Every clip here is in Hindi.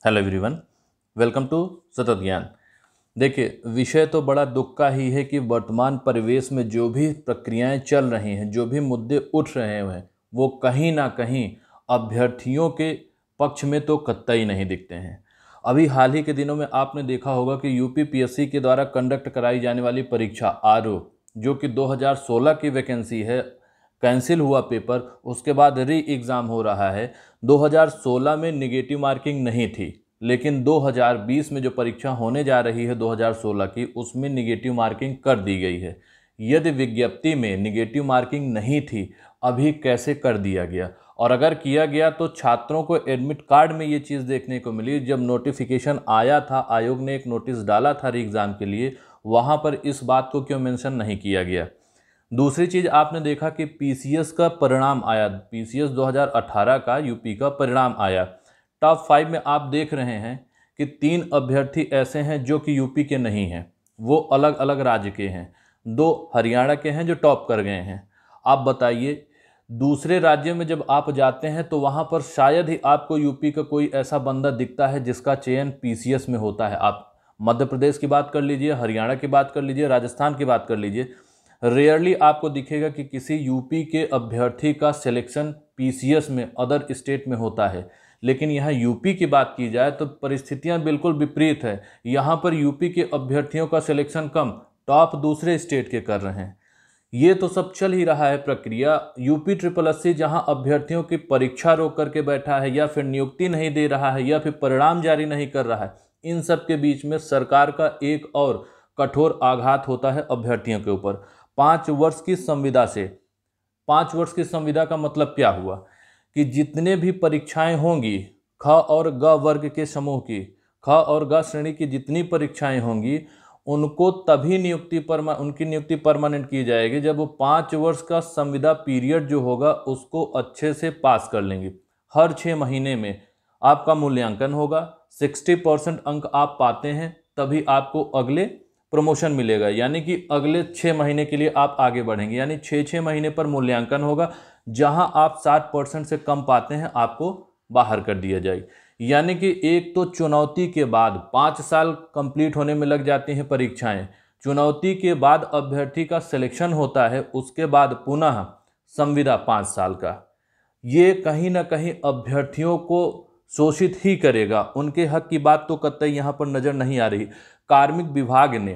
हेलो एवरीवन, वेलकम टू सतत ज्ञान। देखिए, विषय तो बड़ा दुख का ही है कि वर्तमान परिवेश में जो भी प्रक्रियाएं चल रही हैं, जो भी मुद्दे उठ रहे हैं, वो कहीं ना कहीं अभ्यर्थियों के पक्ष में तो कतई नहीं दिखते हैं। अभी हाल ही के दिनों में आपने देखा होगा कि यूपीपीएससी के द्वारा कंडक्ट कराई जाने वाली परीक्षा आरओ, जो कि 2016 की वैकेंसी है, कैंसिल हुआ पेपर। उसके बाद री एग्ज़ाम हो रहा है। 2016 में निगेटिव मार्किंग नहीं थी, लेकिन 2020 में जो परीक्षा होने जा रही है 2016 की, उसमें निगेटिव मार्किंग कर दी गई है। यदि विज्ञप्ति में निगेटिव मार्किंग नहीं थी, अभी कैसे कर दिया गया? और अगर किया गया तो छात्रों को एडमिट कार्ड में ये चीज़ देखने को मिली। जब नोटिफिकेशन आया था, आयोग ने एक नोटिस डाला था री एग्ज़ाम के लिए, वहाँ पर इस बात को क्यों मेंशन नहीं किया गया? दूसरी चीज़ आपने देखा कि पीसीएस का परिणाम आया, पीसीएस 2018 का यूपी का परिणाम आया। टॉप 5 में आप देख रहे हैं कि 3 अभ्यर्थी ऐसे हैं जो कि यूपी के नहीं हैं, वो अलग अलग राज्य के हैं। 2 हरियाणा के हैं जो टॉप कर गए हैं। आप बताइए, दूसरे राज्य में जब आप जाते हैं तो वहाँ पर शायद ही आपको यूपी का कोई ऐसा बंदा दिखता है जिसका चयन पीसीएस में होता है। आप मध्य प्रदेश की बात कर लीजिए, हरियाणा की बात कर लीजिए, राजस्थान की बात कर लीजिए, रेयरली आपको दिखेगा कि किसी यूपी के अभ्यर्थी का सिलेक्शन पीसीएस में अदर स्टेट में होता है। लेकिन यहाँ यूपी की बात की जाए तो परिस्थितियाँ बिल्कुल विपरीत है। यहाँ पर यूपी के अभ्यर्थियों का सिलेक्शन कम, टॉप दूसरे स्टेट के कर रहे हैं। ये तो सब चल ही रहा है प्रक्रिया। यूपी ट्रिपल एससी जहाँ अभ्यर्थियों की परीक्षा रोक करके बैठा है, या फिर नियुक्ति नहीं दे रहा है, या फिर परिणाम जारी नहीं कर रहा है, इन सब के बीच में सरकार का एक और कठोर आघात होता है अभ्यर्थियों के ऊपर। 5 वर्ष की संविदा से, 5 वर्ष की संविदा का मतलब क्या हुआ कि जितने भी परीक्षाएं होंगी, ख और ग वर्ग के समूह की, ख और ग श्रेणी की जितनी परीक्षाएं होंगी, उनको तभी उनकी नियुक्ति परमानेंट की जाएगी जब वो 5 वर्ष का संविदा पीरियड जो होगा उसको अच्छे से पास कर लेंगे। हर 6 महीने में आपका मूल्यांकन होगा। 60% अंक आप पाते हैं तभी आपको अगले प्रमोशन मिलेगा, यानी कि अगले 6 महीने के लिए आप आगे बढ़ेंगे। यानी 6 महीने पर मूल्यांकन होगा। जहां आप 60% से कम पाते हैं, आपको बाहर कर दिया जाएगा। यानी कि एक तो चुनौती के बाद 5 साल कंप्लीट होने में लग जाती हैं परीक्षाएं। चुनौती के बाद अभ्यर्थी का सिलेक्शन होता है, उसके बाद पुनः संविदा 5 साल का। ये कहीं ना कहीं अभ्यर्थियों को शोषित ही करेगा। उनके हक की बात तो कतई यहाँ पर नज़र नहीं आ रही। कार्मिक विभाग ने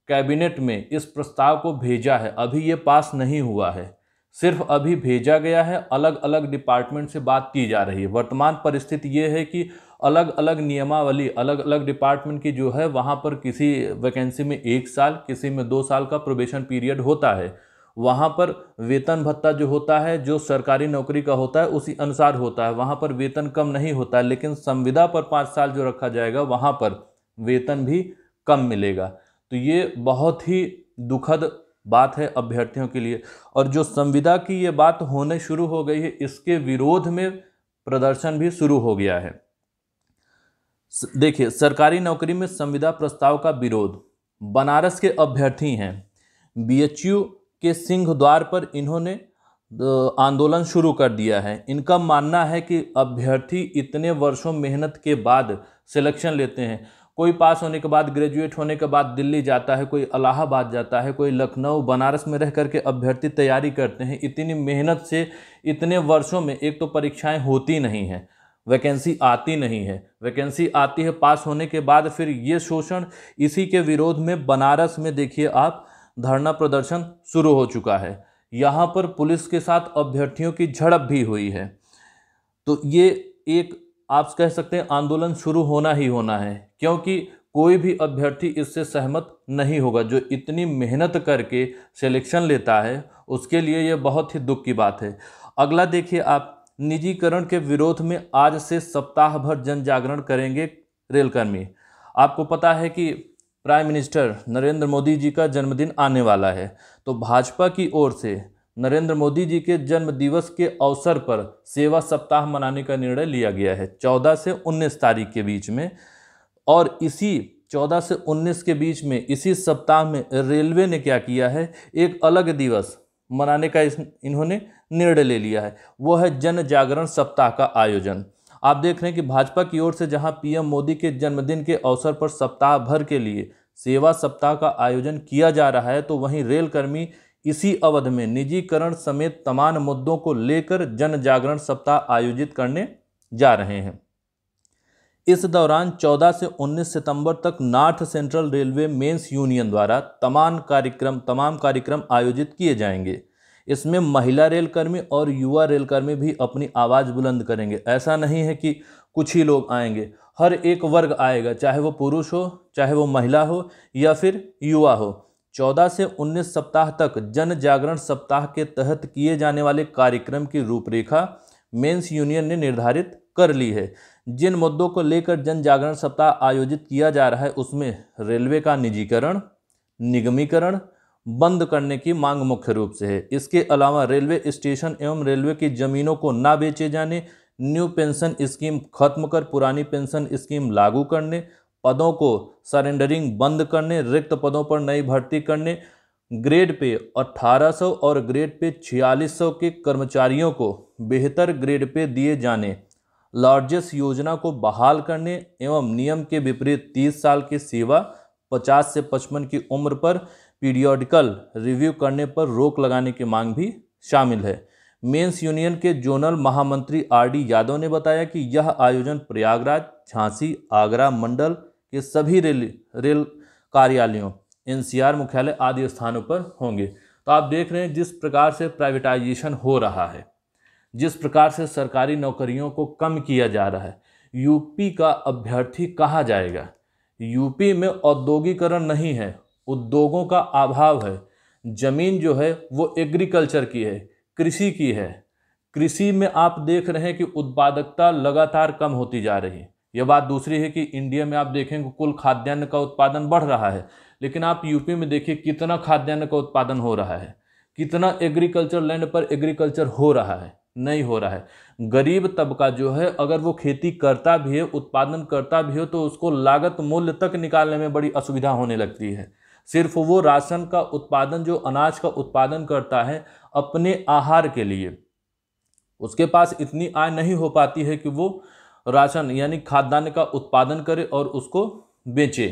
कैबिनेट में इस प्रस्ताव को भेजा है, अभी ये पास नहीं हुआ है, सिर्फ अभी भेजा गया है। अलग अलग डिपार्टमेंट से बात की जा रही है। वर्तमान परिस्थिति ये है कि अलग अलग नियमावली अलग अलग डिपार्टमेंट की जो है, वहाँ पर किसी वैकेंसी में 1 साल, किसी में 2 साल का प्रोबेशन पीरियड होता है। वहाँ पर वेतन भत्ता जो होता है, जो सरकारी नौकरी का होता है, उसी अनुसार होता है। वहाँ पर वेतन कम नहीं होता है, लेकिन संविदा पर 5 साल जो रखा जाएगा, वहाँ पर वेतन भी कम मिलेगा। तो ये बहुत ही दुखद बात है अभ्यर्थियों के लिए। और जो संविदा की ये बात होने शुरू हो गई है, इसके विरोध में प्रदर्शन भी शुरू हो गया है। देखिए, सरकारी नौकरी में संविदा प्रस्ताव का विरोध बनारस के अभ्यर्थी हैं। बीएचयू के सिंह द्वार पर इन्होंने आंदोलन शुरू कर दिया है। इनका मानना है कि अभ्यर्थी इतने वर्षों मेहनत के बाद सिलेक्शन लेते हैं। कोई पास होने के बाद, ग्रेजुएट होने के बाद दिल्ली जाता है, कोई इलाहाबाद जाता है, कोई लखनऊ, बनारस में रह करके अभ्यर्थी तैयारी करते हैं। इतनी मेहनत से इतने वर्षों में एक तो परीक्षाएं होती नहीं हैं, वैकेंसी आती नहीं है, वैकेंसी आती है पास होने के बाद, फिर ये शोषण। इसी के विरोध में बनारस में देखिए आप, धरना प्रदर्शन शुरू हो चुका है। यहाँ पर पुलिस के साथ अभ्यर्थियों की झड़प भी हुई है। तो ये एक, आप कह सकते हैं, आंदोलन शुरू होना ही होना है, क्योंकि कोई भी अभ्यर्थी इससे सहमत नहीं होगा। जो इतनी मेहनत करके सिलेक्शन लेता है, उसके लिए ये बहुत ही दुख की बात है। अगला देखिए आप, निजीकरण के विरोध में आज से सप्ताह भर जन जागरण करेंगे रेलकर्मी। आपको पता है कि प्राइम मिनिस्टर नरेंद्र मोदी जी का जन्मदिन आने वाला है, तो भाजपा की ओर से नरेंद्र मोदी जी के जन्म दिवस के अवसर पर सेवा सप्ताह मनाने का निर्णय लिया गया है 14 से 19 तारीख के बीच में। और इसी 14 से 19 के बीच में, इसी सप्ताह में रेलवे ने क्या किया है, एक अलग दिवस मनाने का इन्होंने निर्णय ले लिया है। वो है जन जागरण सप्ताह का आयोजन। आप देख रहे हैं कि भाजपा की ओर से जहां पीएम मोदी के जन्मदिन के अवसर पर सप्ताह भर के लिए सेवा सप्ताह का आयोजन किया जा रहा है, तो वहीं रेल कर्मी इसी अवधि में निजीकरण समेत तमाम मुद्दों को लेकर जन जागरण सप्ताह आयोजित करने जा रहे हैं। इस दौरान 14 से 19 सितंबर तक north central railway men's union द्वारा तमाम कार्यक्रम आयोजित किए जाएंगे। इसमें महिला रेलकर्मी और युवा रेलकर्मी भी अपनी आवाज़ बुलंद करेंगे। ऐसा नहीं है कि कुछ ही लोग आएंगे, हर एक वर्ग आएगा, चाहे वो पुरुष हो, चाहे वो महिला हो या फिर युवा हो। 14 से 19 सप्ताह तक जन जागरण सप्ताह के तहत किए जाने वाले कार्यक्रम की रूपरेखा मेंस यूनियन ने निर्धारित कर ली है। जिन मुद्दों को लेकर जन जागरण सप्ताह आयोजित किया जा रहा है उसमें रेलवे का निजीकरण, निगमीकरण बंद करने की मांग मुख्य रूप से है। इसके अलावा रेलवे स्टेशन एवं रेलवे की जमीनों को ना बेचे जाने, न्यू पेंशन स्कीम खत्म कर पुरानी पेंशन स्कीम लागू करने, पदों को सरेंडरिंग बंद करने, रिक्त पदों पर नई भर्ती करने, ग्रेड पे 1800 और ग्रेड पे 4600 के कर्मचारियों को बेहतर ग्रेड पे दिए जाने, लार्जेस्ट योजना को बहाल करने एवं नियम के विपरीत 30 साल की सेवा 50 से 55 की उम्र पर पीरियोडिकल रिव्यू करने पर रोक लगाने की मांग भी शामिल है। मेंस यूनियन के जोनल महामंत्री आरडी यादव ने बताया कि यह आयोजन प्रयागराज, झांसी, आगरा मंडल के सभी रेल कार्यालयों, एनसीआर मुख्यालय आदि स्थानों पर होंगे। तो आप देख रहे हैं जिस प्रकार से प्राइवेटाइजेशन हो रहा है, जिस प्रकार से सरकारी नौकरियों को कम किया जा रहा है, यूपी का अभ्यर्थी कहाँ जाएगा? यूपी में औद्योगिकरण नहीं है, उद्योगों का अभाव है। जमीन जो है वो एग्रीकल्चर की है, कृषि की है। कृषि में आप देख रहे हैं कि उत्पादकता लगातार कम होती जा रही है। यह बात दूसरी है कि इंडिया में आप देखेंगे कुल खाद्यान्न का उत्पादन बढ़ रहा है, लेकिन आप यूपी में देखिए कितना खाद्यान्न का उत्पादन हो रहा है, कितना एग्रीकल्चर लैंड पर एग्रीकल्चर हो रहा है, नहीं हो रहा है। गरीब तबका जो है अगर वो खेती करता भी है, उत्पादन करता भी हो, तो उसको लागत मूल्य तक निकालने में बड़ी असुविधा होने लगती है। सिर्फ वो राशन का उत्पादन, जो अनाज का उत्पादन करता है अपने आहार के लिए, उसके पास इतनी आय नहीं हो पाती है कि वो राशन यानी खाद्यान्न का उत्पादन करे और उसको बेचे।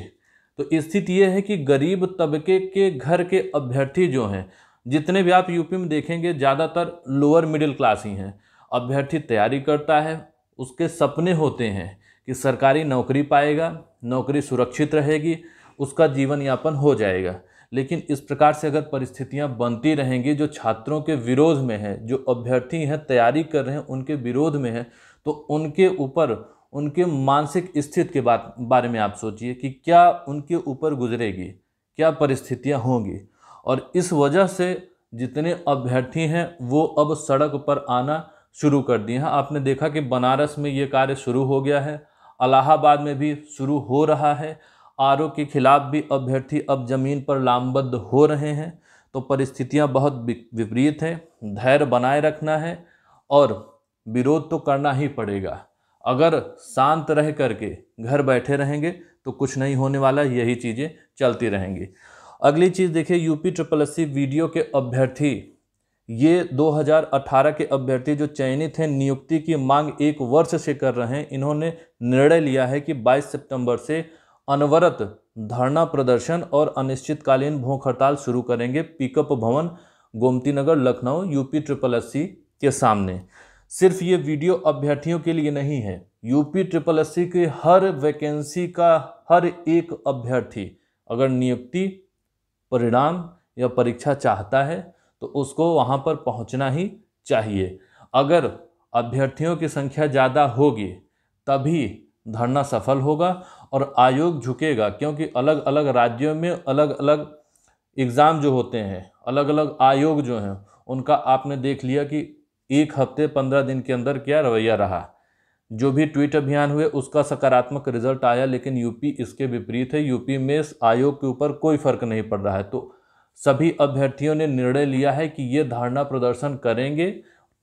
तो स्थिति ये है कि गरीब तबके के घर के अभ्यर्थी जो हैं, जितने भी आप यूपी में देखेंगे ज़्यादातर लोअर मिडिल क्लास ही हैं। अभ्यर्थी तैयारी करता है, उसके सपने होते हैं कि सरकारी नौकरी पाएगा, नौकरी सुरक्षित रहेगी, उसका जीवन यापन हो जाएगा। लेकिन इस प्रकार से अगर परिस्थितियां बनती रहेंगी, जो छात्रों के विरोध में है, जो अभ्यर्थी हैं तैयारी कर रहे हैं उनके विरोध में है, तो उनके ऊपर, उनके मानसिक स्थिति के बारे में आप सोचिए कि क्या उनके ऊपर गुजरेगी, क्या परिस्थितियां होंगी। और इस वजह से जितने अभ्यर्थी हैं वो अब सड़क पर आना शुरू कर दिए हैं। आपने देखा कि बनारस में ये कार्य शुरू हो गया है, इलाहाबाद में भी शुरू हो रहा है। आरओ के खिलाफ भी अभ्यर्थी अब जमीन पर लामबंद हो रहे हैं। तो परिस्थितियां बहुत विपरीत हैं। धैर्य बनाए रखना है और विरोध तो करना ही पड़ेगा। अगर शांत रह करके घर बैठे रहेंगे तो कुछ नहीं होने वाला, यही चीज़ें चलती रहेंगी। अगली चीज़ देखिए, यूपी SSSC वीडियो के अभ्यर्थी, ये 2018 के अभ्यर्थी जो चयनित हैं, नियुक्ति की मांग 1 वर्ष से कर रहे हैं। इन्होंने निर्णय लिया है कि 22 सितंबर से अनवरत धरना प्रदर्शन और अनिश्चितकालीन भूख हड़ताल शुरू करेंगे पिकअप भवन, गोमती नगर, लखनऊ, यूपी SSSC के सामने। सिर्फ ये वीडियो अभ्यर्थियों के लिए नहीं है, यूपी SSSC के हर वैकेंसी का हर एक अभ्यर्थी अगर नियुक्ति, परिणाम या परीक्षा चाहता है तो उसको वहाँ पर पहुँचना ही चाहिए। अगर अभ्यर्थियों की संख्या ज़्यादा होगी तभी धरना सफल होगा और आयोग झुकेगा, क्योंकि अलग अलग राज्यों में अलग अलग एग्ज़ाम जो होते हैं, अलग अलग आयोग जो हैं, उनका आपने देख लिया कि 1 हफ्ते 15 दिन के अंदर क्या रवैया रहा। जो भी ट्वीट अभियान हुए उसका सकारात्मक रिजल्ट आया, लेकिन यूपी इसके विपरीत है। यूपी में इस आयोग के ऊपर कोई फर्क नहीं पड़ रहा है। तो सभी अभ्यर्थियों ने निर्णय लिया है कि ये धरना प्रदर्शन करेंगे,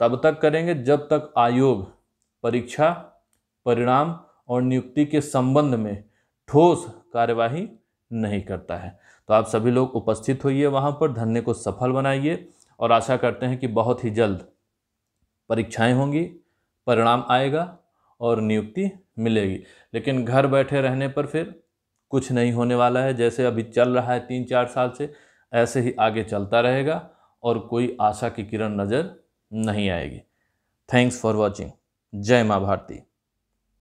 तब तक करेंगे जब तक आयोग परीक्षा, परिणाम और नियुक्ति के संबंध में ठोस कार्यवाही नहीं करता है। तो आप सभी लोग उपस्थित होइए वहाँ पर, धरने को सफल बनाइए और आशा करते हैं कि बहुत ही जल्द परीक्षाएं होंगी, परिणाम आएगा और नियुक्ति मिलेगी। लेकिन घर बैठे रहने पर फिर कुछ नहीं होने वाला है। जैसे अभी चल रहा है 3-4 साल से, ऐसे ही आगे चलता रहेगा और कोई आशा की किरण नज़र नहीं आएगी। Thanks for watching. जय माँ भारती।